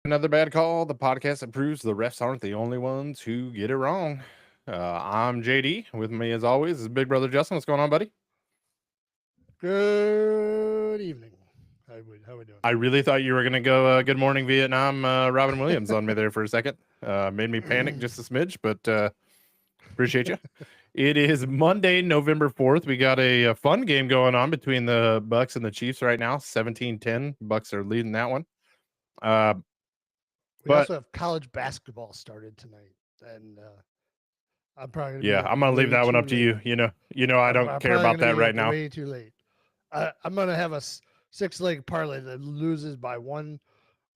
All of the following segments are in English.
Another bad call. The podcast that proves the refs aren't the only ones who get it wrong. I'm JD. With me, as always, is Big Brother Justin. What's going on, buddy? Good evening. How we doing? I really thought you were going to go Good Morning Vietnam, Robin Williams on me there for a second. Made me panic just a smidge, but appreciate you. It is Monday, November 4th. We got a fun game going on between the Bucks and the Chiefs right now. 17-10. Bucks are leading that one. We But also have college basketball started tonight, and I'm probably gonna be yeah, up I'm going to leave way that one too up to late. you. I don't I'm care probably about gonna that be right up now. way too late. I'm gonna have a six-leg parlay that loses by one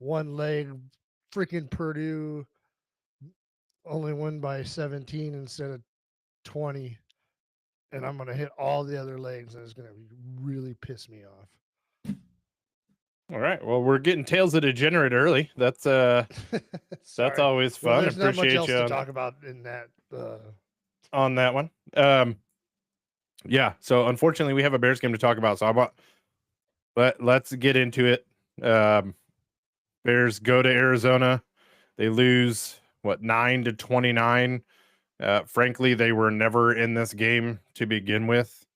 leg. Freaking Purdue only won by 17 instead of 20, and I'm gonna hit all the other legs, and it's gonna really piss me off. All right. Well, we're getting Tales of Degenerate early. That's Sorry. always Well, fun. there's not much Appreciate else you to talk about in that. on that one. Yeah. So unfortunately, we have a Bears game to talk about. So let's get into it. Bears go to Arizona. They lose 9-29. Frankly, they were never in this game to begin with.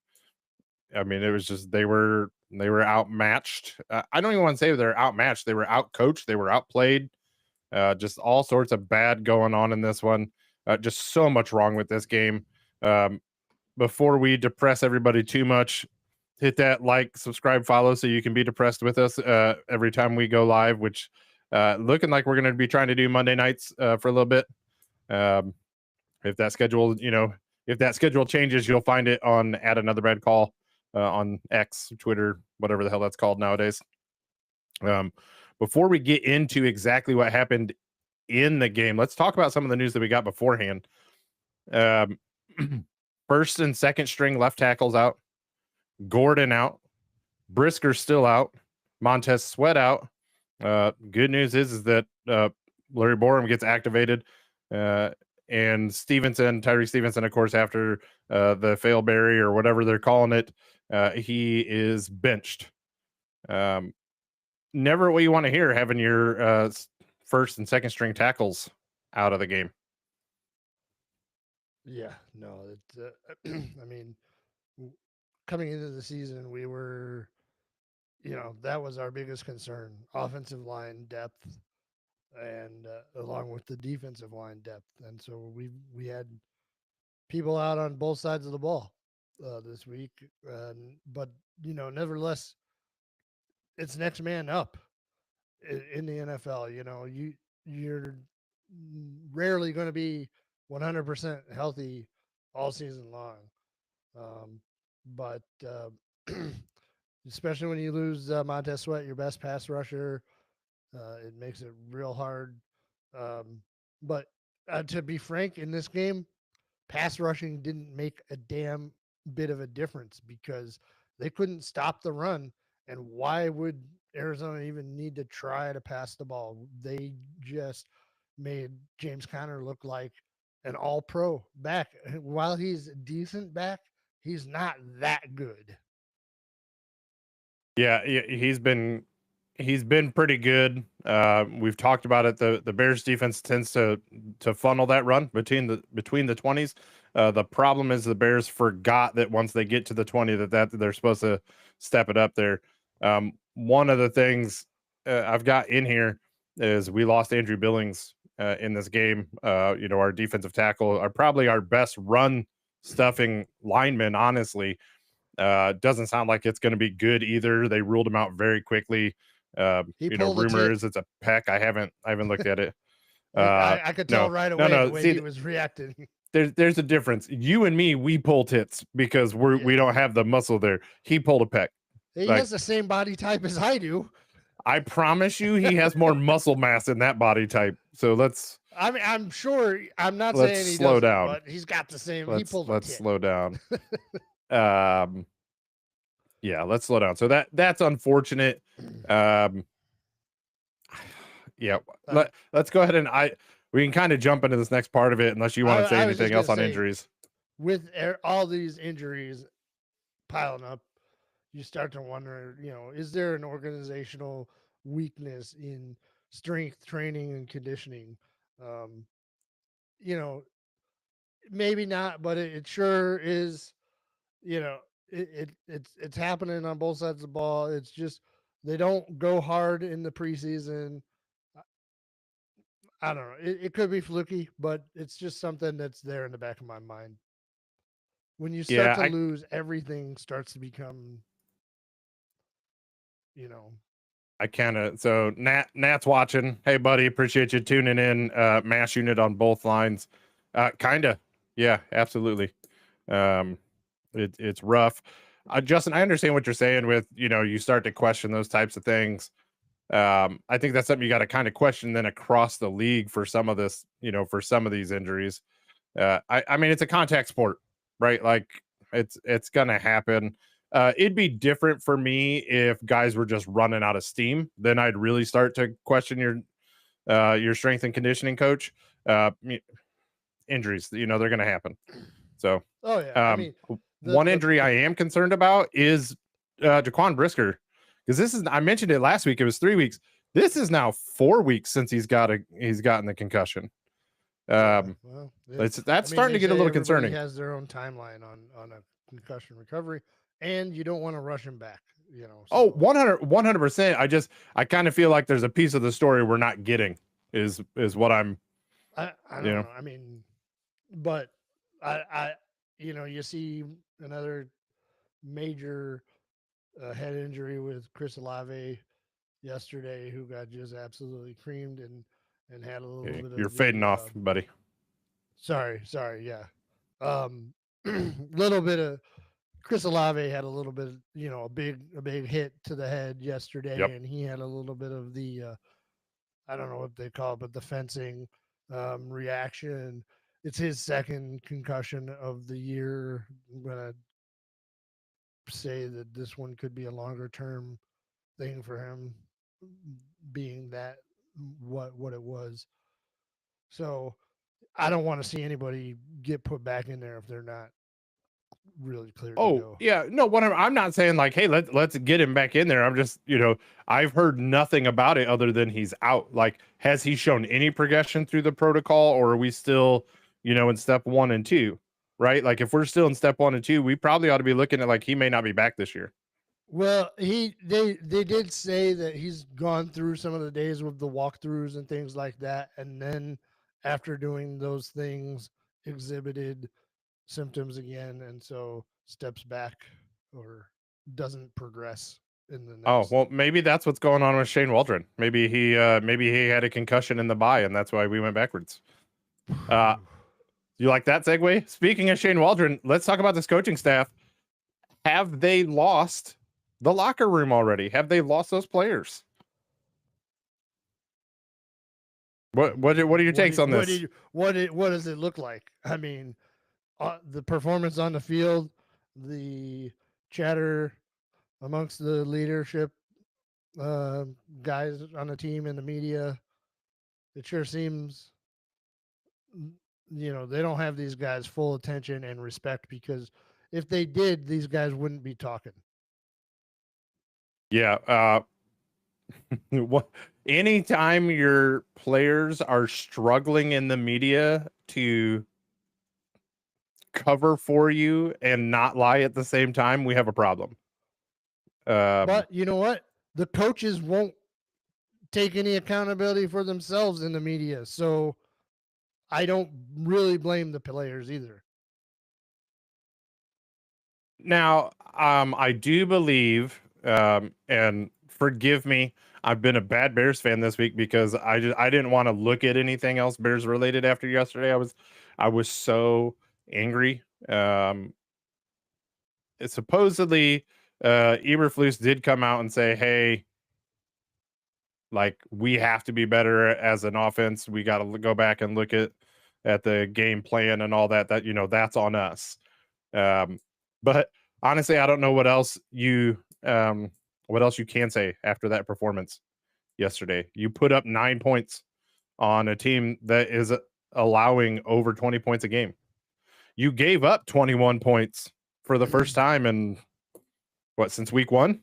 I mean, it was just they were outmatched. I don't even want to say they're outmatched. They were outcoached. They were outplayed. Just all sorts of bad going on in this one. Just so much wrong with this game. Before we depress everybody too much, hit that like, subscribe, follow so you can be depressed with us every time we go live, which looking like we're going to be trying to do Monday nights for a little bit. If that schedule changes, you'll find it on at another bad call on X, Twitter, whatever the hell that's called nowadays. Before we get into exactly what happened in the game, let's talk about some of the news that we got beforehand. First and second string left tackles out. Gordon out. Brisker still out. Montez Sweat out. Good news is that Larry Borum gets activated. And Tyree Stevenson, of course, after the failberry or whatever they're calling it, he is benched. Never what you want to hear, having your first and second string tackles out of the game. Yeah, no, I mean, coming into the season, we were, that was our biggest concern: offensive line depth, and along with the defensive line depth. And so we had people out on both sides of the ball this week, but nevertheless, it's next man up in the NFL. You're rarely going to be 100% healthy all season long. But especially when you lose Montez Sweat, your best pass rusher, it makes it real hard. But to be frank, in this game, pass rushing didn't make a damn bit of a difference because they couldn't stop the run. And why would Arizona even need to try to pass the ball? They just made James Conner look like an all pro back. While he's a decent back, he's not that good. Yeah, he's been pretty good. We've talked about it. The Bears defense tends to funnel that run between the 20s. The problem is the Bears forgot that once they get to the 20 that they're supposed to step it up there. One of the things I've got in here is we lost Andrew Billings in this game. Our defensive tackle are probably our best run stuffing lineman, honestly. Doesn't sound like it's going to be good either. They ruled him out very quickly. He pulled a Rumor tit. is it's a peck. I haven't looked at it. I could tell No, right away the way See, he was reacting. there's a difference. You and me, we pull tits because we don't have the muscle there. He pulled a peck. He has the same body type as I do. I promise you, he has more muscle mass in that body type. So let's. I mean, I'm sure. I'm not let's saying he slow doesn't, down. but he's got the same. He Let's pulled a tit. slow down. Yeah, let's slow down. So that's unfortunate. Yeah, let's go ahead and we can kind of jump into this next part of it unless you want to say anything else on injuries. With all these injuries piling up, you start to wonder, is there an organizational weakness in strength training and conditioning. Um, you know, maybe not, but it sure is. You know, it's happening on both sides of the ball. It's just they don't go hard in the preseason. I don't know. It could be fluky, but it's just something that's there in the back of my mind. When you start Yeah, to lose, everything starts to become, you know. I kind of so Nat's watching. Hey buddy, appreciate you tuning in. Mass unit on both lines. Kinda. Yeah, absolutely. Um it's rough. Justin, I understand what you're saying with, you start to question those types of things. I think that's something you got to kind of question then across the league for some of this, for some of these injuries. I mean, it's a contact sport, right? Like it's gonna happen. It'd be different for me if guys were just running out of steam. Then I'd really start to question your strength and conditioning coach. Injuries, they're gonna happen. So, Oh yeah, I um, mean, one injury I am concerned about is Jaquan Brisker, because I mentioned it last week. It was 3 weeks. This is now 4 weeks since he's gotten the concussion. yeah. Um, Well, that's I mean, starting they to get a say little everybody concerning. has their own timeline on a concussion recovery, and you don't want to rush him back. Oh, So 100%. I kind of feel like there's a piece of the story we're not getting is what I'm, I you don't know. know. I mean, but I you see another major head injury with Chris Olave yesterday, who got just absolutely creamed and had a little Okay, bit you're of fading the off, buddy. sorry, yeah. Little bit of Chris Olave had a little bit, a big hit to the head Yep. yesterday, and he had a little bit of the I don't know what they call it, but the fencing reaction. It's his second concussion of the year. I'm gonna say that this one could be a longer term thing for him, being that what it was. So I don't want to see anybody get put back in there if they're not really cleared to Oh, go. yeah. No, whatever. I'm not saying like, hey, let's get him back in there. I'm just, I've heard nothing about it other than he's out. Like, has he shown any progression through the protocol, or are we still, in step 1 and 2? Right? Like, if we're still in step 1 and 2, we probably ought to be looking at like he may not be back this year. Well, they did say that he's gone through some of the days with the walkthroughs and things like that, and then after doing those things, exhibited symptoms again, and so steps back or doesn't progress in the Oh, next. well, maybe that's what's going on with Shane Waldron. Maybe he had a concussion in the bye, and that's why we went backwards. You like that segue? Speaking of Shane Waldron, let's talk about this coaching staff. Have they lost the locker room already? Have they lost those players? What are your takes on this? What does it look like? I mean, the performance on the field, the chatter amongst the leadership uh, guys on the team and the media. It sure seems, they don't have these guys full attention and respect, because if they did, these guys wouldn't be talking. Yeah. What? Anytime your players are struggling in the media to cover for you and not lie at the same time, we have a problem. But you know what? The coaches won't take any accountability for themselves in the media. So I don't really blame the players either. Now, I do believe, and forgive me, I've been a bad Bears fan this week because I didn't want to look at anything else Bears related after yesterday. I was so angry. It supposedly, Eberflus did come out and say, "Hey, like we have to be better as an offense. We got to go back and look at the game plan and all that. That's on us." But honestly, I don't know what else you can say after that performance yesterday. You put up 9 points on a team that is allowing over 20 points a game. You gave up 21 points for the first time in since week 1?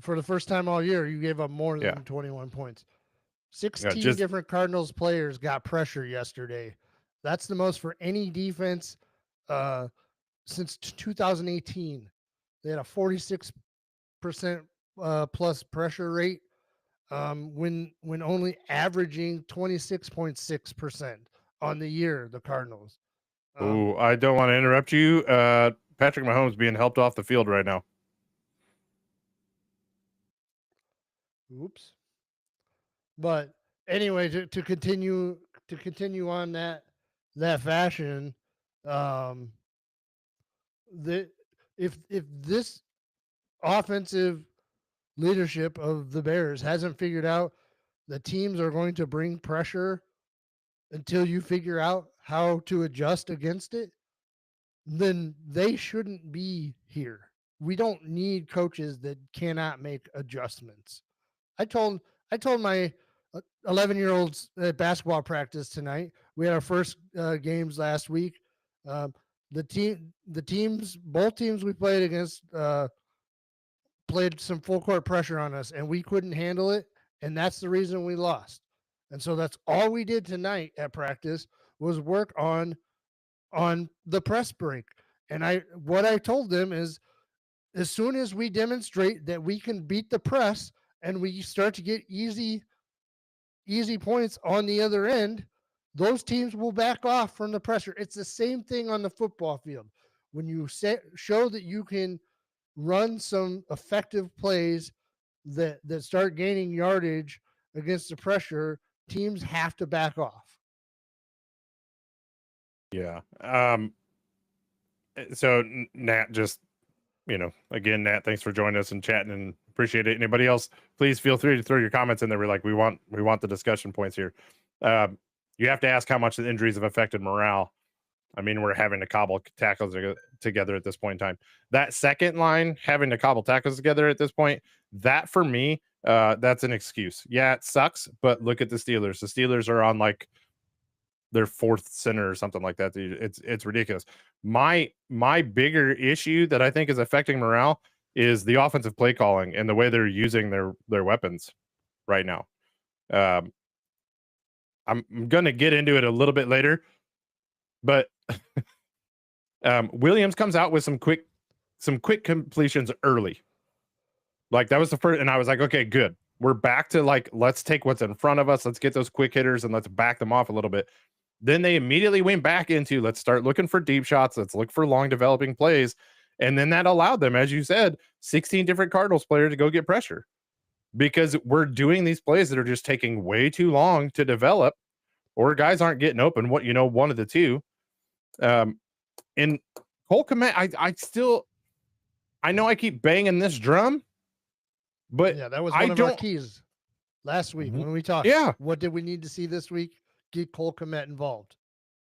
for the first time all year, you gave up more Yeah. than 21 points. Yeah, 16 different Cardinals players got pressure yesterday. That's the most for any defense since 2018. They had a 46% plus pressure rate when only averaging 26.6% on the year, the Cardinals. I don't want to interrupt you. Patrick Mahomes being helped off the field right now. Oops. But anyway, to continue on that fashion, the if this offensive leadership of the Bears hasn't figured out the teams are going to bring pressure until you figure out how to adjust against it, then they shouldn't be here. We don't need coaches that cannot make adjustments. I told my 11-year-olds at basketball practice tonight. We had our first games last week. Both teams we played against played some full court pressure on us, and we couldn't handle it, and that's the reason we lost. And so that's all we did tonight at practice was work on the press break. And what I told them is, as soon as we demonstrate that we can beat the press and we start to get easy points on the other end, those teams will back off from the pressure. It's the same thing on the football field. When you show that you can run some effective plays that start gaining yardage against the pressure, teams have to back off. Yeah. So Nat, just, again, Nat, thanks for joining us and chatting, and appreciate it. Anybody else, please feel free to throw your comments in there. We're like, we want the discussion points here. You have to ask how much the injuries have affected morale. I mean, we're having to cobble tackles together at this point in time. That second line, having to cobble tackles together at this point, that for me, that's an excuse. Yeah, it sucks, but look at the Steelers. The Steelers are on like their fourth center or something like that. It's ridiculous. My bigger issue that I think is affecting morale is the offensive play calling and the way they're using their weapons right now. I'm going to get into it a little bit later, but Williams comes out with some quick completions early. Like that was the first, and I was like, okay, good. We're back to like, let's take what's in front of us. Let's get those quick hitters and let's back them off a little bit. Then they immediately went back into, let's start looking for deep shots. Let's look for long developing plays. And then that allowed them, as you said, 16 different Cardinals players to go get pressure, because we're doing these plays that are just taking way too long to develop, or guys aren't getting open. One of the two. And Cole Kmet, I know I keep banging this drum, but yeah, that was one of our keys last week when we talked. Yeah. What did we need to see this week? Get Cole Kmet involved.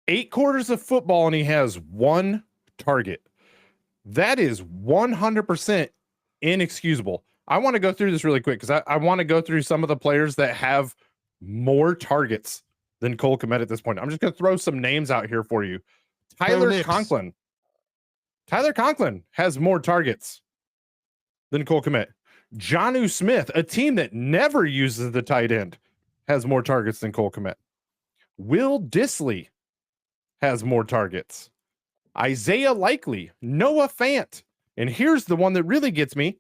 8 quarters of football and he has 1 target. That is 100% inexcusable. I want to go through this really quick because I want to go through some of the players that have more targets than Cole Kmet at this point. I'm just going to throw some names out here for you. Tyler Conklin has more targets than Cole Kmet. Jonnu Smith, a team that never uses the tight end, has more targets than Cole Kmet. Will Dissly has more targets. Isaiah Likely, Noah Fant, and here's the one that really gets me,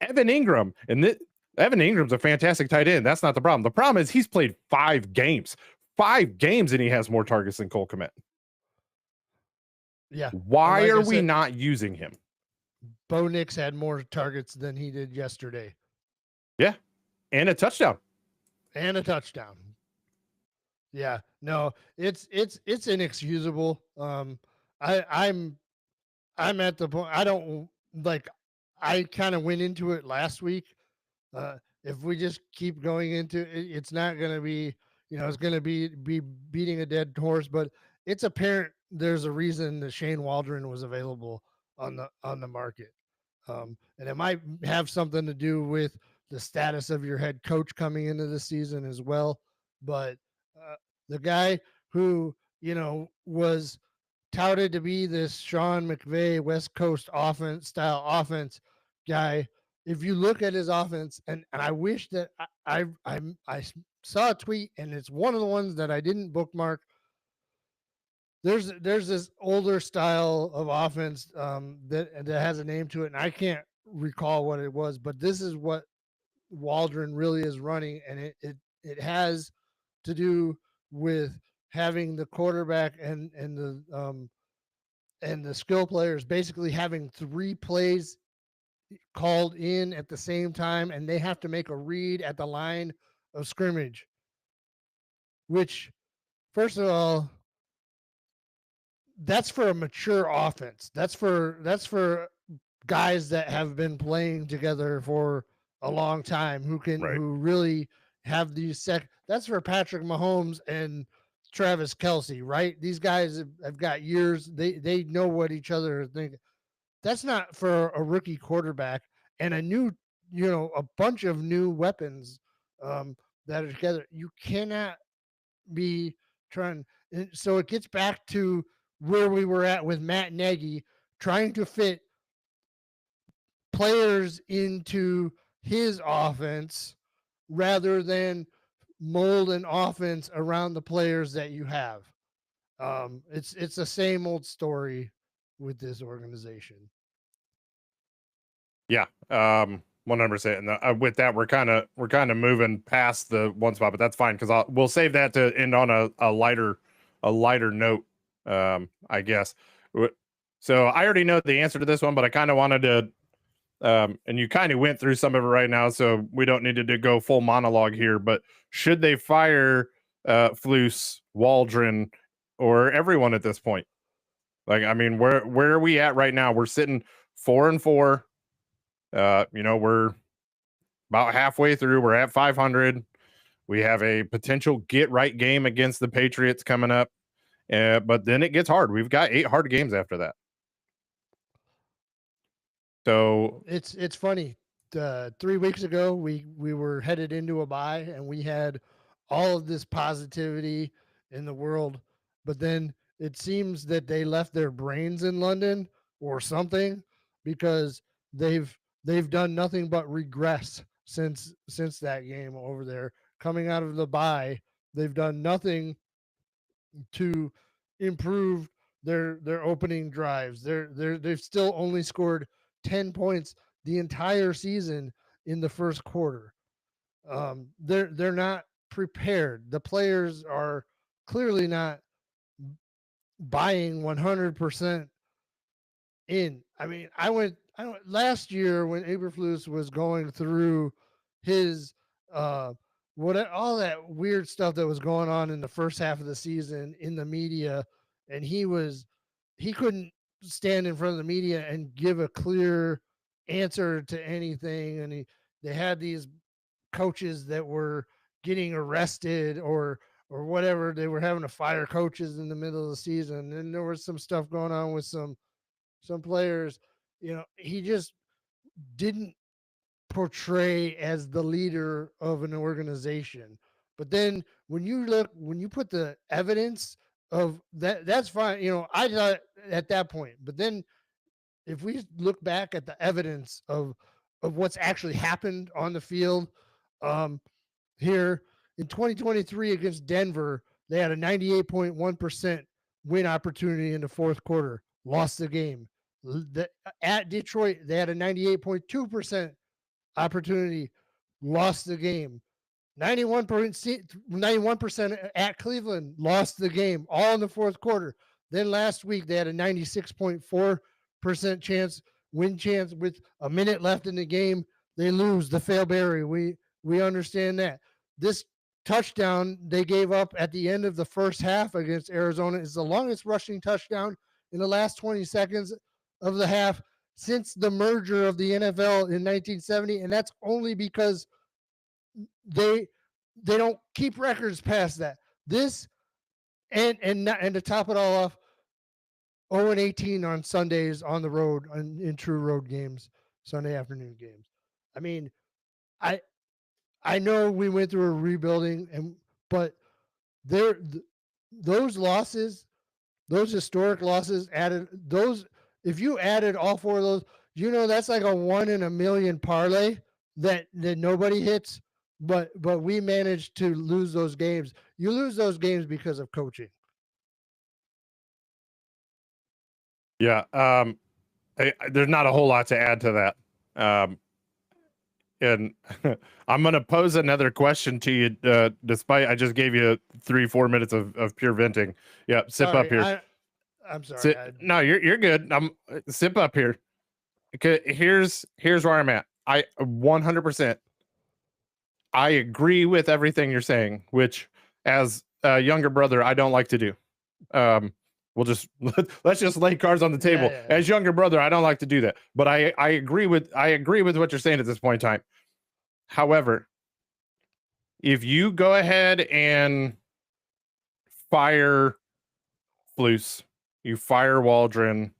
Evan Ingram. And Evan Ingram's a fantastic tight end. That's not the problem. The problem is he's played 5 games. 5 games and he has more targets than Cole Kmet. Yeah. Why are we not using him? Bo Nix had more targets than he did yesterday. Yeah. And a touchdown. Yeah. No, it's inexcusable. I'm at the point I kind of went into it last week. If we just keep going into it, it's not going to be, it's going to be beating a dead horse, but it's apparent there's a reason that Shane Waldron was available on the market. And it might have something to do with the status of your head coach coming into the season as well. But the guy who, was touted to be this Sean McVay West Coast offense guy if you look at his offense, and I wish that I saw a tweet, and it's one of the ones that I didn't bookmark. There's this older style of offense that has a name to it, and I can't recall what it was, but this is what Waldron really is running, and it has to do with having the quarterback and the skill players basically having 3 plays called in at the same time, and they have to make a read at the line of scrimmage. Which, first of all, that's for a mature offense. That's for guys that have been playing together for a long time who really have these that's for Patrick Mahomes and Travis Kelsey, right? These guys have got years. They know what each other are thinking. That's not for a rookie quarterback and a new, a bunch of new weapons that are together. You cannot be trying. And so it gets back to where we were at with Matt Nagy trying to fit players into his offense rather than mold an offense around the players that you have. It's the same old story with this organization. Yeah, 100%. And with that, we're kind of moving past the one spot, but that's fine because we'll save that to end on a lighter note. I guess. So I already know the answer to this one, but I kind of wanted to. And you kind of went through some of it right now, so we don't need to go full monologue here. But should they fire Flus, Waldron, or everyone at this point? Like, I mean, where are we at right now? We're sitting 4-4. We're about halfway through. We're at 500. We have a potential get right game against the Patriots coming up. But then it gets hard. We've got 8 hard games after that. So it's funny. 3 weeks ago, we were headed into a bye, and we had all of this positivity in the world, but then it seems that they left their brains in London or something, because they've done nothing but regress since that game over there. Coming out of the bye, they've done nothing to improve their opening drives. They've still only scored 10 points the entire season in the first quarter. They're not prepared. The players are clearly not buying 100% in. I mean, I went last year when Eberflus was going through his all that weird stuff that was going on in the first half of the season in the media, and he couldn't stand in front of the media and give a clear answer to anything, and they had these coaches that were getting arrested or whatever. They were having to fire coaches in the middle of the season, and there was some stuff going on with some players. He just didn't portray as the leader of an organization. But then when you put the evidence of that, that's fine. I thought at that point, but then if we look back at the evidence of what's actually happened on the field, here in 2023 against Denver, they had a 98.1% win opportunity in the fourth quarter, lost the game. At Detroit, they had a 98.2% opportunity, lost the game. 91% at Cleveland, lost the game, all in the fourth quarter. Then last week, they had a 96.4% win chance with a minute left in the game. They lose the failberry. We understand that. This touchdown they gave up at the end of the first half against Arizona is the longest rushing touchdown in the last 20 seconds of the half since the merger of the NFL in 1970, and that's only because they don't keep records past that. This and to top it all off, 0-18 on Sundays on the road in true road games, Sunday afternoon games. I mean, I know we went through a rebuilding, but those losses, those historic losses added those. If you added all 4 of those, That's like a 1 in a million parlay that nobody hits, but we managed to lose those games. You lose those games because of coaching. Yeah. There's not a whole lot to add to that. And I'm going to pose another question to you, despite I just gave you 3-4 minutes of pure venting. Yeah, sip up here. I'm sorry. No, you're good. Sip up here. Okay, here's where I'm at. I 100%. I agree with everything you're saying, which as a younger brother, I don't like to do. We'll just let's just lay cards on the table. Yeah. As younger brother, I don't like to do that, but I agree with what you're saying at this point in time. However, if you go ahead and fire Flus, you fire Waldron,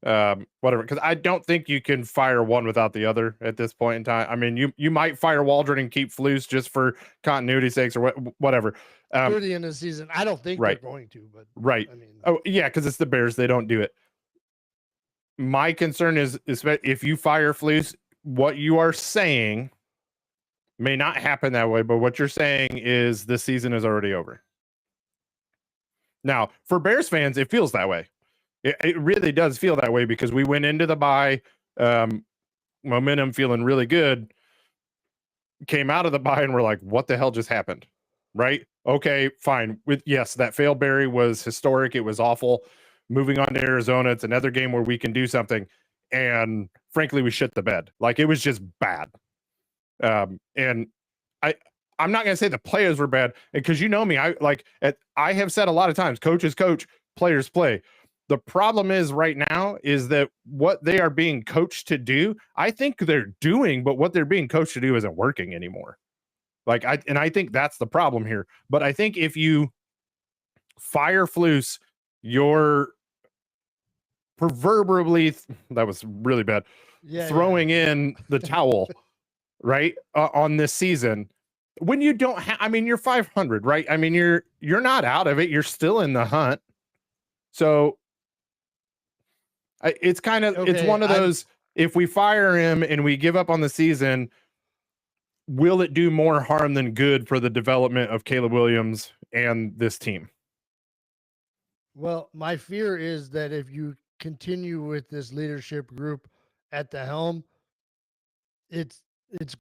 whatever, because I don't think you can fire one without the other at this point in time. I mean, you might fire Waldron and keep Flus just for continuity sakes or whatever. Through the end of the season, I don't think they're going to, but right. I mean, oh yeah, because it's the Bears, they don't do it. My concern is if you fire Flus, what you are saying may not happen that way, but what you're saying is the season is already over. Now, for Bears fans, it feels that way. It really does feel that way because we went into the bye, momentum feeling really good, came out of the bye and we're like, what the hell just happened? Right? Okay, fine. Yes, that fail Barry was historic. It was awful. Moving on to Arizona, it's another game where we can do something. And frankly, we shit the bed. Like, it was just bad. And I'm not going to say the players were bad because you know me. I have said a lot of times, coaches coach, players play. The problem is right now is that what they are being coached to do, I think they're doing, but what they're being coached to do isn't working anymore. I think that's the problem here. But I think if you fire Flus, you're proverbially, that was really bad, throwing in the towel, right, on this season. When you don't have, I mean, you're 500, right? I mean, you're not out of it. You're still in the hunt. So it's kind of, it's one of those, if we fire him and we give up on the season, will it do more harm than good for the development of Caleb Williams and this team? Well, my fear is that if you continue with this leadership group at the helm, it's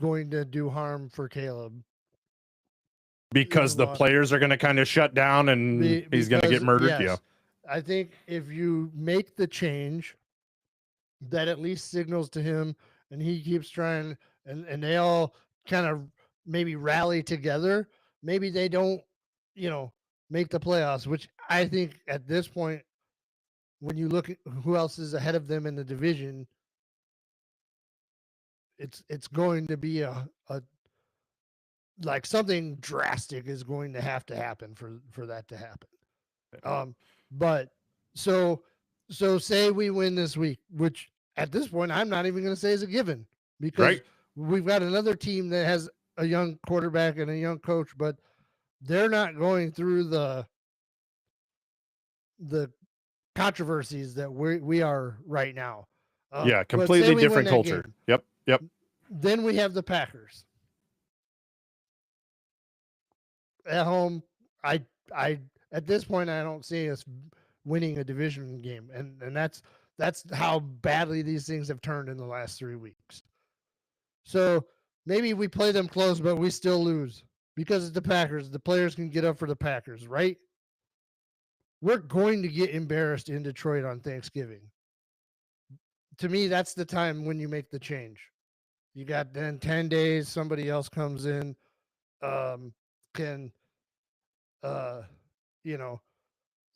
going to do harm for Caleb. Because the players are going to kind of shut down and he's going to get murdered. Yes, yeah. I think if you make the change, that at least signals to him and he keeps trying and they all kind of maybe rally together. Maybe they don't, make the playoffs, which I think at this point, when you look at who else is ahead of them in the division, it's going to be a like something drastic is going to have to happen for that to happen. But so say we win this week, which at this point I'm not even going to say is a given because we've got another team that has a young quarterback and a young coach, but they're not going through the controversies that we are right now. Yeah, completely different culture. Game, yep. Then we have the Packers at home. I at this point I don't see us winning a division game, and that's how badly these things have turned in the last 3 weeks. So maybe we play them close, but we still lose because it's the Packers. The players can get up for the Packers, right? We're going to get embarrassed in Detroit on Thanksgiving. To me, that's the time when you make the change. You got then 10 days, somebody else comes in, can, at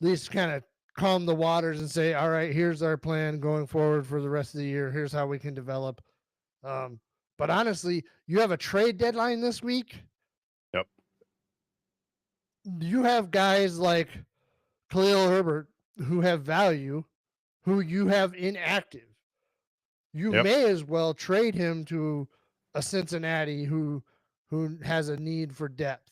least kind of calm the waters and say, all right, here's our plan going forward for the rest of the year. Here's how we can develop. But honestly, you have a trade deadline this week. Yep. You have guys like Khalil Herbert who have value, who you have inactive. You may as well trade him to a Cincinnati who has a need for depth,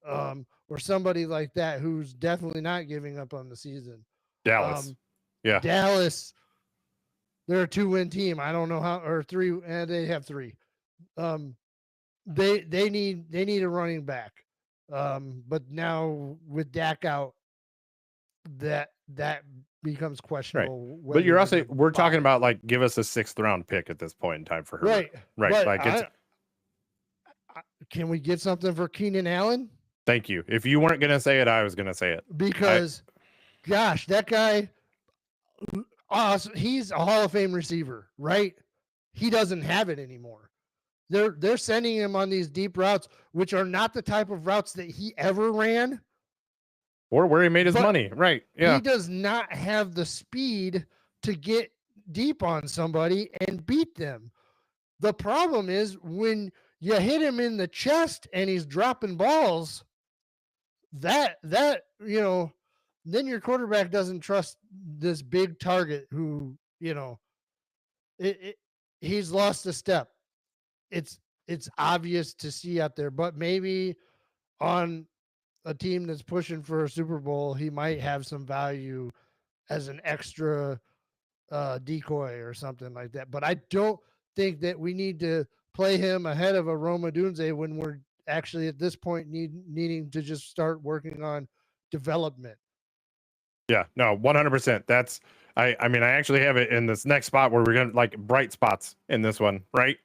or somebody like that who's definitely not giving up on the season. Dallas, Dallas. They're a 2-win team. I don't know how, or three, and they have 3. They need a running back. But now with Dak out, that becomes Right. questionable But whether you're they're also going to we're talking buy. about like give us a 6th round pick at this point in time for Herbert. Right. Right. But Like it's can we get something for Keenan Allen? thank you. If you weren't gonna say it, I was gonna say it. Because gosh, that guy, he's a Hall of Fame receiver, right? He doesn't have it anymore. They're sending him on these deep routes, which are not the type of routes that he ever ran. Or where he made his money. Right. Yeah. He does not have the speed to get deep on somebody and beat them. The problem is when you hit him in the chest and he's dropping balls, that then your quarterback doesn't trust this big target who, he's lost a step. It's obvious to see out there, but maybe on a team that's pushing for a Super Bowl, he might have some value as an extra decoy or something like that. But I don't think that we need to play him ahead of a Roma Dunze when we're actually at this point needing to just start working on development. Yeah, no, 100%. That's I mean, I actually have it in this next spot where we're gonna like bright spots in this one, right?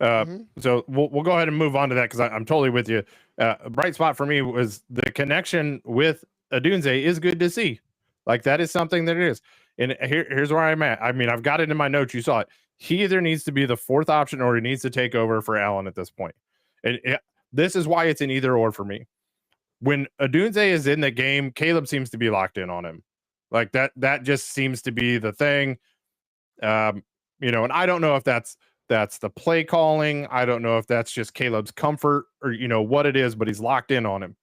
So we'll go ahead and move on to that because I'm totally with you. A bright spot for me was the connection with Adunze is good to see. Like that is something that it is. And here's where I'm at. I mean, I've got it in my notes. You saw it. He either needs to be the 4th option or he needs to take over for Allen at this point. And this is why it's an either or for me. When Adunze is in the game, Caleb seems to be locked in on him. Like that just seems to be the thing. And I don't know if that's the play calling. I don't know if that's just Caleb's comfort or what it is, but he's locked in on him.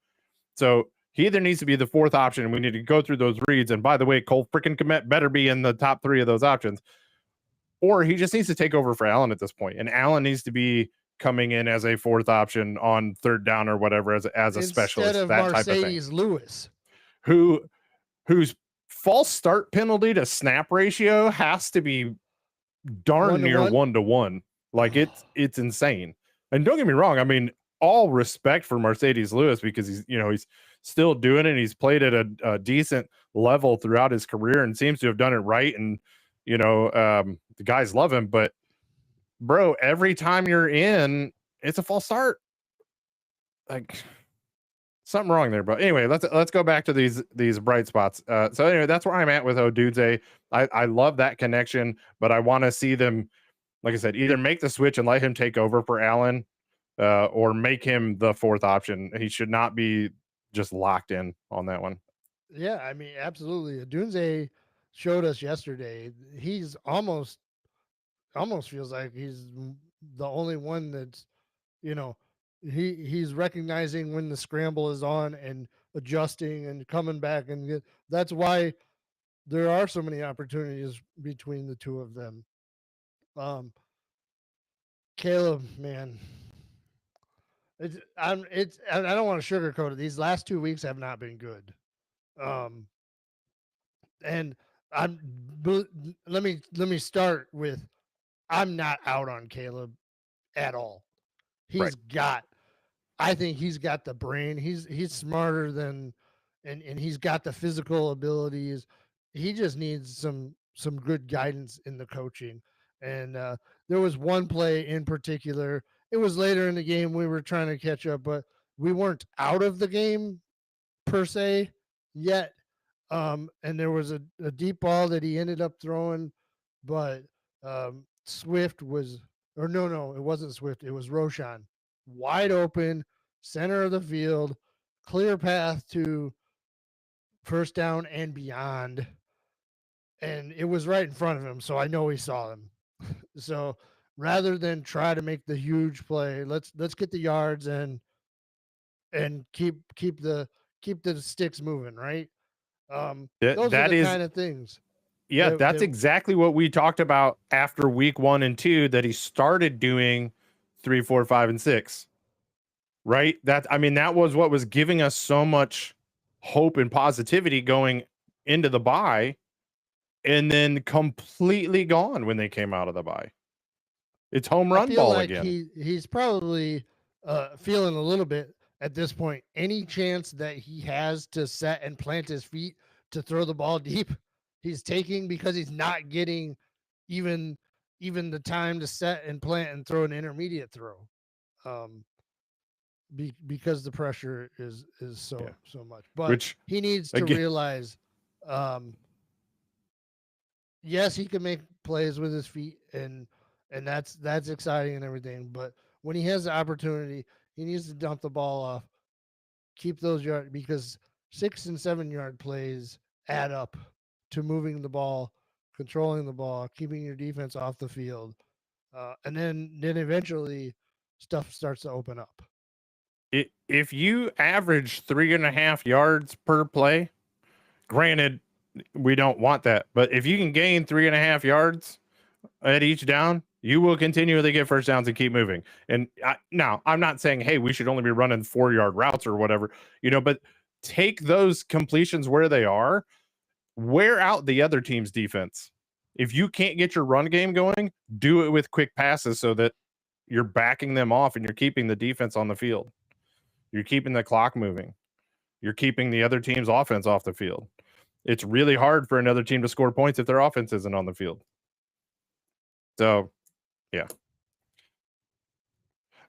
So he either needs to be the 4th option and we need to go through those reads. And by the way, Cole freaking Kmet better be in the top 3 of those options. Or he just needs to take over for Allen at this point. And Allen needs to be coming in as a 4th option on 3rd down or whatever as a specialist, Instead of that type of thing. Mercedes Lewis, whose false start penalty to snap ratio has to be darn near 1-to-1. Like it's insane. And don't get me wrong, I mean, all respect for Mercedes Lewis because he's still doing it. He's played at a decent level throughout his career and seems to have done it right. And the guys love him, but bro, every time you're in, it's a false start. Like something wrong there, but anyway, let's go back to these bright spots. So anyway, that's where I'm at with Odudze. I love that connection, but I want to see them, like I said, either make the switch and let him take over for Allen, or make him the 4th option. He should not be just locked in on that one. Yeah, I mean, absolutely. Dunze showed us yesterday. He's almost feels like he's the only one that's, he's recognizing when the scramble is on and adjusting and coming back, and that's why there are so many opportunities between the two of them. Caleb, man, I don't want to sugarcoat it. These last 2 weeks have not been good. And let me start with, I'm not out on Caleb at all. I think he's got the brain. He's smarter than, and he's got the physical abilities. He just needs some good guidance in the coaching. And there was one play in particular. It was later in the game. We were trying to catch up, but we weren't out of the game per se yet. And there was a deep ball that he ended up throwing, but Swift was, or no, it wasn't Swift. It was Roshan, wide open, center of the field, clear path to first down and beyond. And it was right in front of him, so I know he saw him. So rather than try to make the huge play, let's get the yards and keep the sticks moving, right? Those are the kind of things. Yeah, that's exactly what we talked about after week 1 and 2, that he started doing 3, 4, 5, and 6. Right? That was what was giving us so much hope and positivity going into the bye. and then completely gone when they came out of the bye. It's home run ball like again. He's probably feeling a little bit at this point. Any chance that he has to set and plant his feet to throw the ball deep, he's taking, because he's not getting even the time to set and plant and throw an intermediate throw. Because the pressure is so much. But Which, he needs to realize, yes, he can make plays with his feet, and that's exciting and everything. But when he has the opportunity, he needs to dump the ball off, keep those yards, because 6 and 7 yard plays add up to moving the ball, controlling the ball, keeping your defense off the field, and then eventually stuff starts to open up. If you average 3.5 yards per play, granted, we don't want that, but if you can gain 3.5 yards at each down, you will continually get first downs and keep moving. And now I'm not saying, hey, we should only be running 4-yard routes or whatever, but take those completions where they are, wear out the other team's defense. If you can't get your run game going, do it with quick passes so that you're backing them off and you're keeping the defense on the field. You're keeping the clock moving. You're keeping the other team's offense off the field. It's really hard for another team to score points if their offense isn't on the field. So, yeah.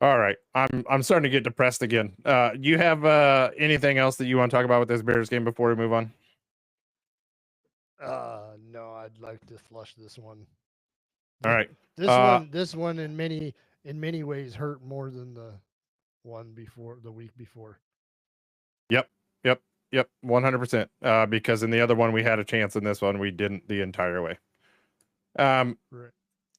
All right. I'm starting to get depressed again. You have anything else that you want to talk about with this Bears game before we move on? No, I'd like to flush this one. All right. This one in many ways hurt more than the one before, the week before. Yep. 100%. Because in the other one we had a chance, in this one we didn't the entire way. Right.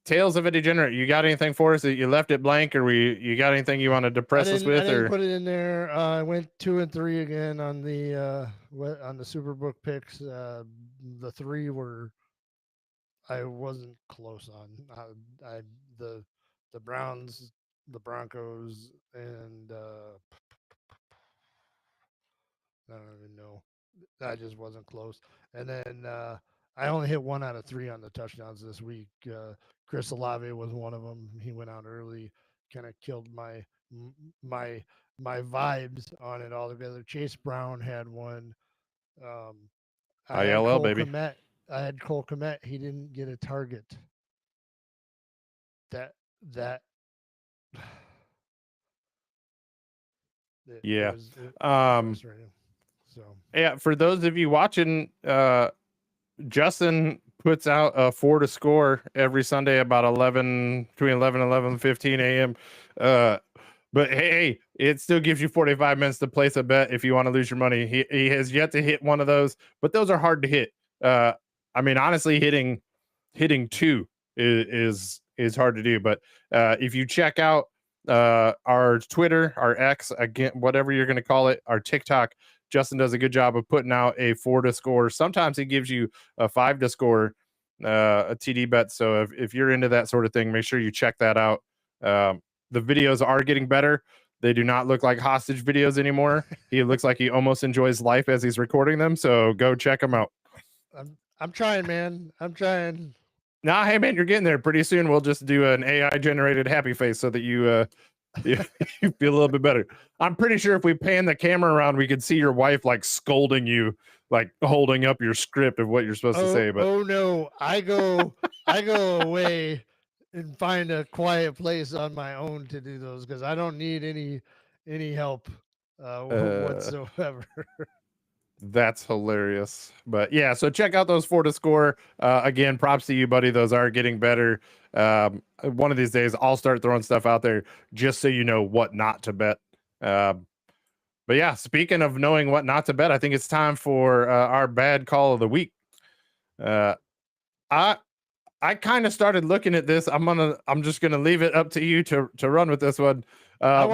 Tales of a Degenerate. You got anything for us that you left it blank, or you got anything you want to depress us with? I didn't put it in there. I went 2 and 3 again on the Superbook picks. The 3 were I wasn't close on. The Browns, the Broncos, and I don't even know. I just wasn't close. And then I only hit 1 out of 3 on the touchdowns this week. Chris Olave was one of them. He went out early, kind of killed my vibes on it altogether. Chase Brown had one. I had ILL, baby. I had Cole Kmet. He didn't get a target. Yeah, for those of you watching, Justin puts out a 4 to score every Sunday about between 11 and 11:15 a.m. But hey, it still gives you 45 minutes to place a bet if you want to lose your money. He has yet to hit one of those, but those are hard to hit. I mean, honestly, hitting 2 is hard to do. But if you check out our Twitter, our X, again, whatever you're going to call it, our TikTok, Justin does a good job of putting out a 4 to score. Sometimes he gives you a 5 to score, a TD bet. So if you're into that sort of thing, make sure you check that out. The videos are getting better. They do not look like hostage videos anymore. He looks like he almost enjoys life as he's recording them. So go check them out. I'm trying, man. I'm trying. Nah, hey man, you're getting there. Pretty soon we'll just do an AI generated happy face so that you you feel a little bit better. I'm pretty sure if we pan the camera around, we could see your wife like scolding you, like holding up your script of what you're supposed to say. But no, I go away and find a quiet place on my own to do those, because I don't need any help whatsoever. That's hilarious. But yeah, so check out those 4 to score. Again, props to you, buddy. Those are getting better. One of these days, I'll start throwing stuff out there just so you know what not to bet. But yeah, speaking of knowing what not to bet, I think it's time for our bad call of the week. I kind of started looking at this. I'm just gonna leave it up to you to run with this one. No,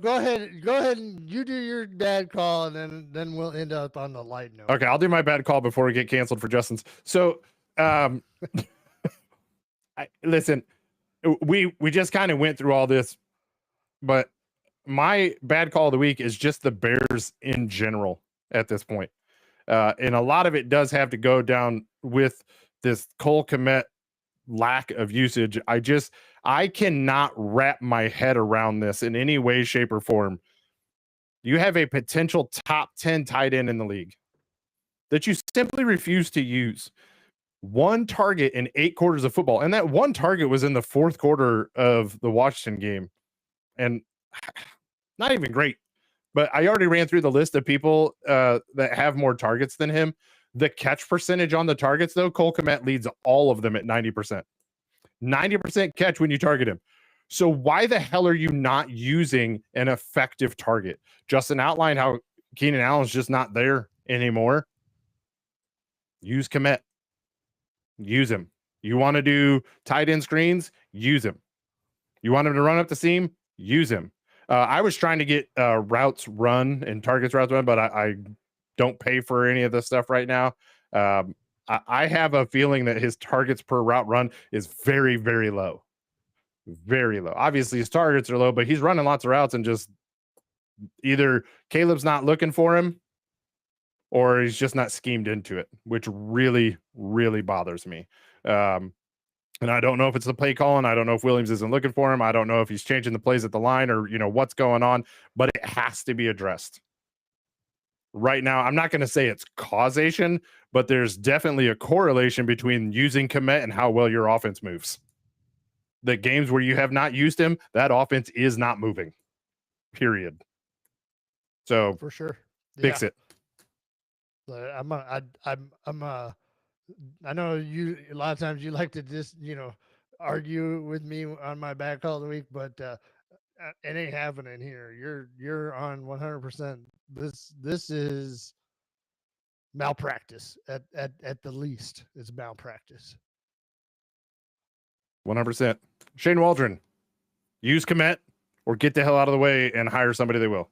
go ahead and you do your bad call, and then we'll end up on the light note. Okay, I'll do my bad call before we get canceled for Justin's. So listen, we just kind of went through all this, but my bad call of the week is just the Bears in general at this point. And a lot of it does have to go down with this Cole Kmet lack of usage, I cannot wrap my head around this in any way, shape, or form. You have a potential top 10 tight end in the league that you simply refuse to use. One target in 8 quarters of football, and that one target was in the 4th quarter of the Washington game, and not even great. But I already ran through the list of people that have more targets than him. The catch percentage on the targets, though, Cole Kmet leads all of them at 90%. 90% catch when you target him. So why the hell are you not using an effective target? Justin outlined how Keenan Allen's just not there anymore. Use Kmet. Use him. You want to do tight end screens? Use him. You want him to run up the seam? Use him. I was trying to get routes run and targets routes run, but I don't pay for any of this stuff right now. I have a feeling that his targets per route run is very, very low. Very low. Obviously, his targets are low, but he's running lots of routes and just either Caleb's not looking for him or he's just not schemed into it, which really, really bothers me. And I don't know if it's the play calling. I don't know if Williams isn't looking for him. I don't know if he's changing the plays at the line or, what's going on, but it has to be addressed. Right now, I'm not going to say it's causation, but there's definitely a correlation between using Kmet and how well your offense moves. The games where you have not used him, that offense is not moving. Period. So for sure, fix it. I know you a lot of times you like to just argue with me on my back all the week, but it ain't happening here. You're on 100%. This is malpractice at the least. It's malpractice. 100%. Shane Waldron, use Kmet or get the hell out of the way and hire somebody they will.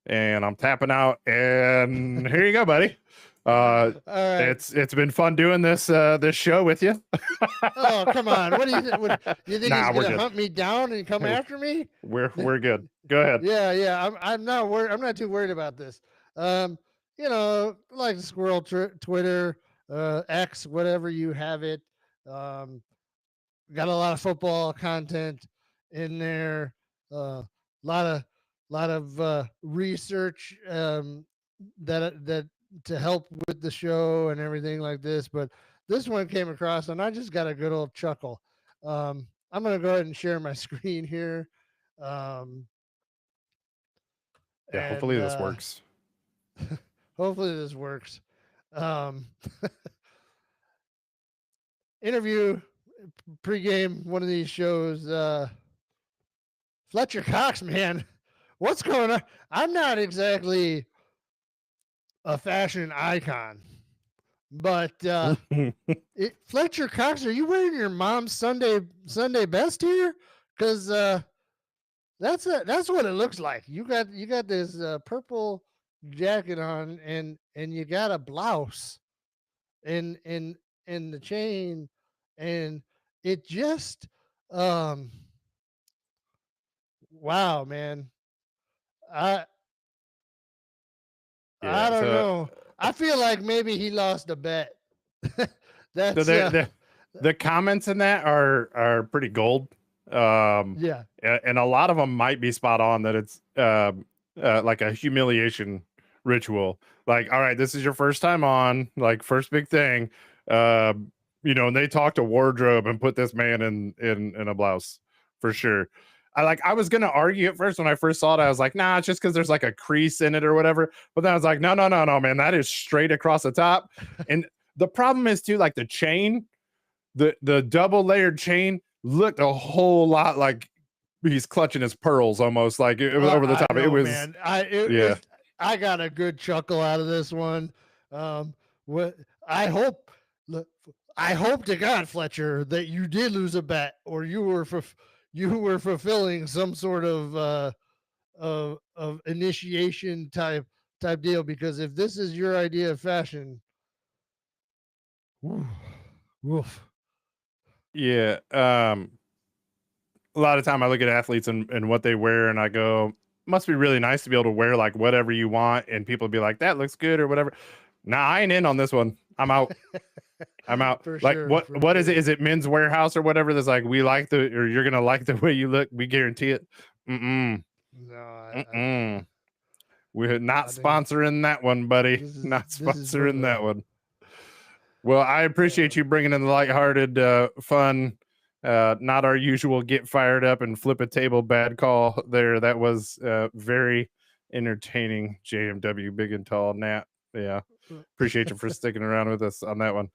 And I'm tapping out, and here you go, buddy. All right. It's been fun doing this show with you. Oh, come on. What do you think? You think he's gonna hunt me down and come after me? We're good. Go ahead. Yeah. I'm not worried. I'm not too worried about this. Like squirrel Twitter, X, whatever you have it. Got a lot of football content in there. Lot of research that to help with the show and everything like this, but this one came across and I just got a good old chuckle. I'm gonna go ahead and share my screen here. Hopefully this works. Hopefully this works. Interview pregame one of these shows. Fletcher Cox, man, what's going on? I'm not exactly a fashion icon, but Fletcher Cox, are you wearing your mom's Sunday best here? Because that's what it looks like. You got this purple jacket on, and you got a blouse, and the chain, and it just wow, man. I don't know. I feel like maybe he lost a bet. That's the comments in that are pretty gold. Yeah, and a lot of them might be spot on that it's like a humiliation ritual. Like, all right, this is your first time on, like, first big thing. And they talked to wardrobe and put this man in a blouse for sure. I was gonna argue at first when I first saw it. I was like, nah, it's just because there's like a crease in it or whatever. But then I was like, no, man, that is straight across the top. And the problem is too, like the chain, the double layered chain looked a whole lot like he's clutching his pearls, almost like it was over the top. I know, it was, man. I got a good chuckle out of this one. I hope to God, Fletcher, that you did lose a bet or you were fulfilling some sort of initiation type deal, because if this is your idea of fashion, woof. Yeah. A lot of time I look at athletes and what they wear and I go, must be really nice to be able to wear like whatever you want and people be like, that looks good or whatever. Nah, I ain't in on this one. I'm out. I'm out. For Like sure. what is it? Is it Men's Warehouse or whatever? That's like we like the or you're gonna like the way you look. We guarantee it. Mm No, mm. We're not I think sponsoring that one, buddy. Not this is for sponsoring the that one. Well, I appreciate you bringing in the lighthearted fun. Not our usual get fired up and flip a table bad call there. That was very entertaining. JMW, big and tall, Nat. Yeah, appreciate you for sticking around with us on that one.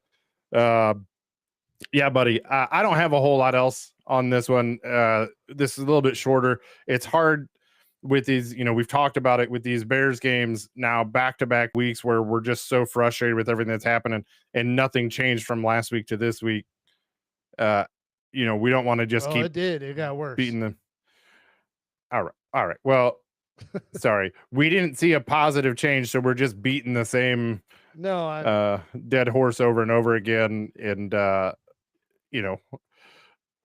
Uh, yeah, buddy. I don't have a whole lot else on this one. This is a little bit shorter. It's hard with these, we've talked about it with these Bears games now back to back weeks where we're just so frustrated with everything that's happening and nothing changed from last week to this week. We don't want to just keep it did. It got worse. beating them. All right. All right. Well, sorry. We didn't see a positive change, so we're just beating the same dead horse over and over again. And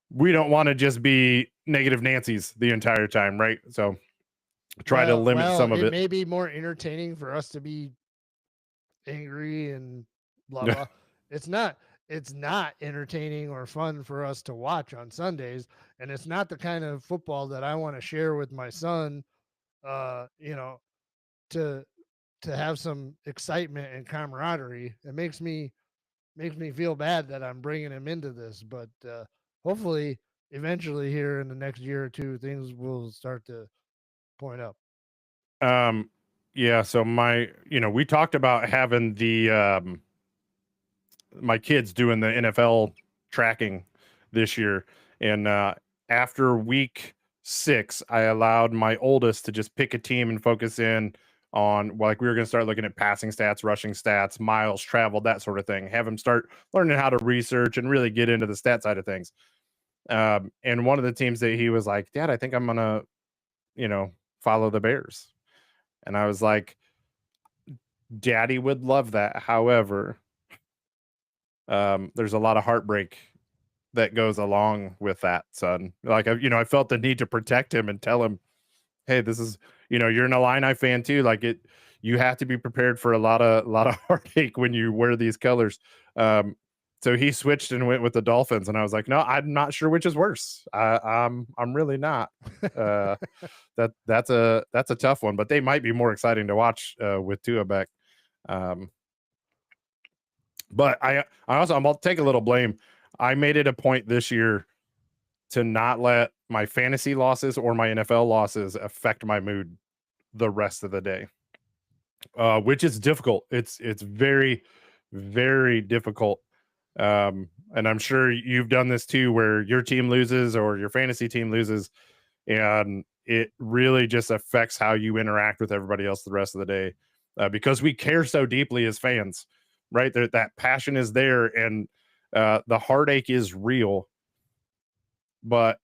we don't want to just be negative Nancy's the entire time, right? So try to limit some of it. It may be more entertaining for us to be angry and blah blah. It's not entertaining or fun for us to watch on Sundays, and it's not the kind of football that I want to share with my son. To have some excitement and camaraderie. It makes me feel bad that I'm bringing him into this, but hopefully, eventually, here in the next year or two, things will start to point up. Yeah. So we talked about having the my kids doing the NFL tracking this year, and after week 6, I allowed my oldest to just pick a team and focus in on we were going to start looking at passing stats, rushing stats, miles traveled, that sort of thing. Have him start learning how to research and really get into the stat side of things. And one of the teams that he was like, Dad, I think I'm gonna, follow the Bears. And I was like, Daddy would love that. However, there's a lot of heartbreak that goes along with that, son. Like, I felt the need to protect him and tell him, hey, this is, you're an Illini fan too. Like you have to be prepared for a lot of heartache when you wear these colors. So he switched and went with the Dolphins, and I was like, no, I'm not sure which is worse. I'm really not. That's a tough one, but they might be more exciting to watch with Tua back. But I'm gonna take a little blame. I made it a point this year to not let my fantasy losses or my NFL losses affect my mood the rest of the day, which is difficult. It's very, very difficult. And I'm sure you've done this too, where your team loses or your fantasy team loses, and it really just affects how you interact with everybody else the rest of the day, because we care so deeply as fans, right? That passion is there, and the heartache is real. But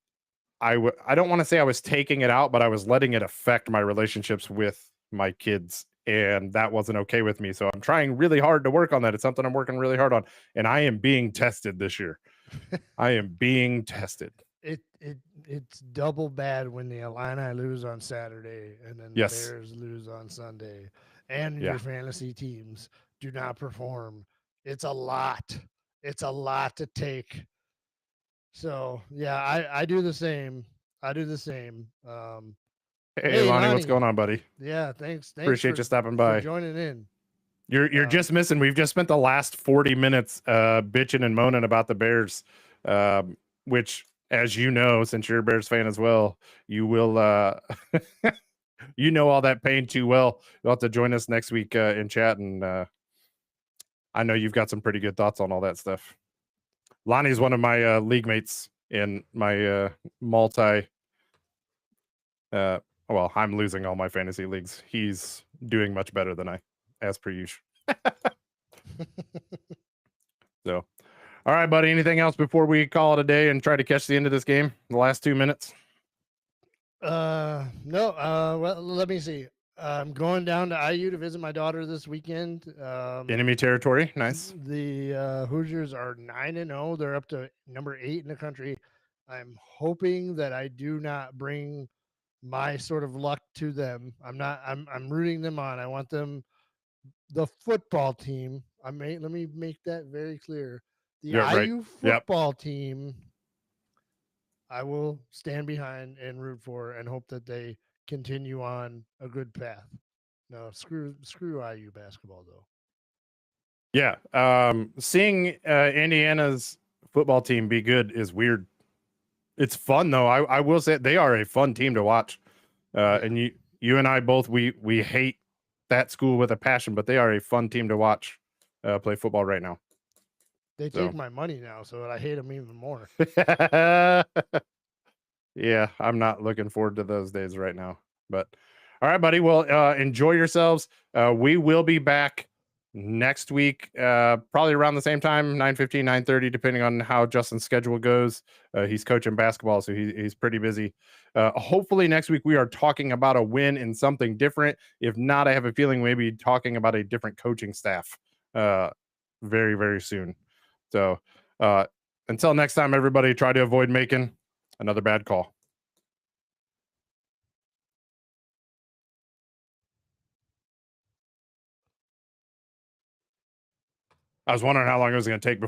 I don't want to say I was taking it out, but I was letting it affect my relationships with my kids, and that wasn't okay with me. So I'm trying really hard to work on that. It's something I'm working really hard on, and I am being tested this year. I am being tested. It's double bad when the Illini lose on Saturday and then the Bears lose on Sunday, and your fantasy teams do not perform. It's a lot. It's a lot to take. So yeah, I do the same. I do the same. Hey, Lonnie, what's going on, buddy? Yeah, thanks. Appreciate you stopping by. For joining in. You're just missing. We've just spent the last 40 minutes bitching and moaning about the Bears, which, as you know, since you're a Bears fan as well, you will all that pain too well. You'll have to join us next week in chat, and I know you've got some pretty good thoughts on all that stuff. Lonnie's one of my league mates in my multi. Well, I'm losing all my fantasy leagues. He's doing much better than I, as per usual. So, all right, buddy. Anything else before we call it a day and try to catch the end of this game? The last 2 minutes. No. Well, let me see. I'm going down to IU to visit my daughter this weekend. Enemy territory, nice. The Hoosiers are 9-0. They're up to number 8 in the country. I'm hoping that I do not bring my sort of luck to them. I'm rooting them on. I want them, the football team. Let me make that very clear. The Yeah, right. IU Yep. football team, I will stand behind and root for and hope that they continue on a good path. No, screw IU basketball though. Yeah. Seeing Indiana's football team be good is weird. It's fun though. I will say they are a fun team to watch. Yeah. And you and I both we hate that school with a passion, but they are a fun team to watch play football right now. They So take my money now, so I hate them even more. yeah, I'm not looking forward to those days right now. But all right, buddy. Well, enjoy yourselves. We will be back next week, probably around the same time, 9:15, 9:30, depending on how Justin's schedule goes. He's coaching basketball, so he's pretty busy. Hopefully next week we are talking about a win and something different. If not, I have a feeling maybe talking about a different coaching staff very, very soon. So until next time, everybody, try to avoid making another bad call. I was wondering how long it was going to take before